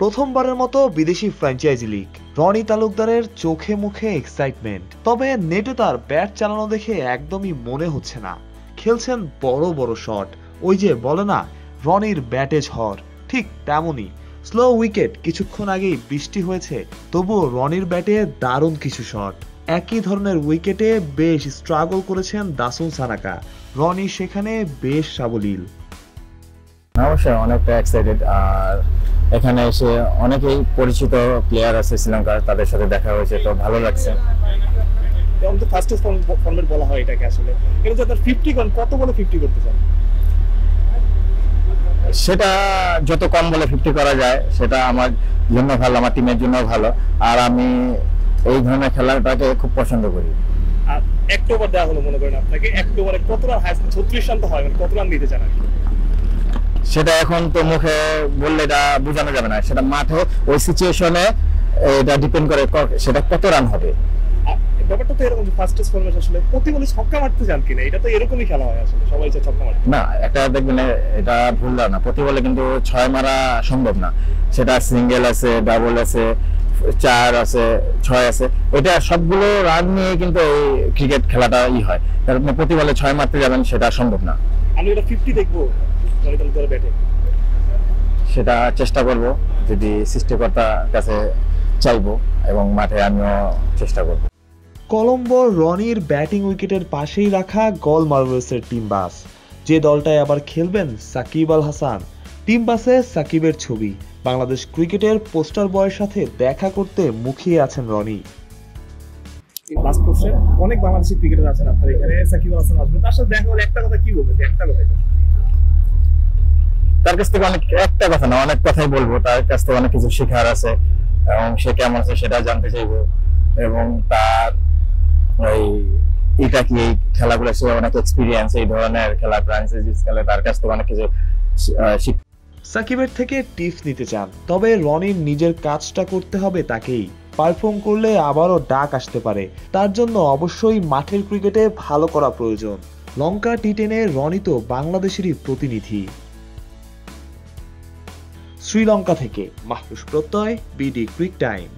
প্রথমবারের মতো বিদেশি ফ্র্যাঞ্চাইজি লিগ, রনি তালুকদারের চোখে মুখে এক্সাইটমেন্ট। তবে নেটে তার ব্যাট চালানো দেখে একদমই মনে হচ্ছে না খেলছেন বড় বড় শট। ওই যে বলে না, রনির ব্যাটে ঝড়, ঠিক তেমনই। স্লো উইকেট, কিছুক্ষণ আগেই বৃষ্টি হয়েছে, তবুও রনির ব্যাটে দারুণ কিছু শট। একই ধরনের উইকেটে বেশ স্ট্রাগল করেছেন দাসুন সানাকা, রনি সেখানে বেশ সাবলীল। অবশ্যই অনেকটা এক্সাইটেড। আর এখানে এসে অনেকেই পরিচিত প্লেয়ার আছে শ্রীলঙ্কার, তাদের সাথে দেখা হয়েছে, তো ভালো লাগছে। যেমন তো ফার্স্টেস্ট ফর্মেট বলা হয় এটাকে, আসলে এটা যে 50 করেন, কত বলে 50 করতে চান? সেটা যত কম বলে 50 করা যায় সেটা আমার জন্য ভালো, আমার টিমের জন্য ভালো। আর আমি এই ধরনের খেলাটাকে খুব পছন্দ করি। আর একটা ওভার দেওয়া হলো, মনে করেন আপনাকে একটা ওভারে কত রান, হাইস্ট 36 রান তো হয়, মানে কত রান দিতে চান? সেটা এখন তো মুখে বললে এটা বোঝানো যাবে না, সেটা মাঠে ওই সিচুয়েশনে এটা ডিপেন্ড করে সেটা কত রান হবে। ব্যাপারটা তো এরকম, ফার্স্টেস্ট ফর্মেট আসলে প্রতি বলে ছক্কা মারতে চান কিনা, এটা তো এরকমই খেলা হয় আসলে, সবাই চায় ছক্কা মারতে। না, একটা দেখবেন এটা ভুল না, প্রতি বলে কিন্তু 6 মারা সম্ভব না। সেটা সিঙ্গেল আছে, ডাবল আছে, 4 আছে, 6 আছে, এটা সবগুলো রান নিয়ে কিন্তু এই ক্রিকেট খেলাটা হয়। কারণ প্রতি বলে 6 মারতে যাবেন সেটা সম্ভব না। আমি এটা 50 দেখবো ব্যাটে, সেটা চেষ্টা করব, যদি সৃষ্টিকর্তার কাছে চাইবো, এবং মাঠে আমিও চেষ্টা করব। কলম্বোর রনির ব্যাটিং উইকেটের পাশেই রাখা গল মার্ভেলসের টিম বাস, যে দলটায় আবার খেলবেন সাকিব আল হাসান। টিম বাসে সাকিবের ছবি, বাংলাদেশ ক্রিকেটের পোস্টার বয়ের সাথে দেখা করতে মুখিয়ে আছেন রনি। লাস্ট কোশ্চেন, অনেক বাংলাদেশি ক্রিকেটার আছেন আপনার এখানে, সাকিব আল হাসান আসবে, তার সাথে দেখা হলে একটা কথা কি বলবেন? একটা কথা। তার কাছ থেকে একটা কথা না, অনেক কথাই বলবো। তার কাছ থেকে অনেক কিছু শেখার আছে, এবং সে কেমন আছে সেটা জানতে চাইবো। এবং তার এটা কি, এই খেলাগুলো সে অনেক এক্সপিরিয়েন্স, এই ধরনের খেলা ফ্রান্সাইজিস খেলে, তার কাছ থেকে অনেক কিছু সাকিবের থেকে টিপস নিতে চান, তবে রনির নিজের কাজটা করতে হবে তাকেই। পারফর্ম করলে আবারও ডাক আসতে পারে, তার জন্য অবশ্যই মাঠের ক্রিকেটে ভালো করা প্রয়োজন। লঙ্কা টি10-এ রনি তো বাংলাদেশেরই প্রতিনিধি। শ্রীলঙ্কা থেকে মাহফুজ প্রত্যয়, বিডি ক্রিক টাইম।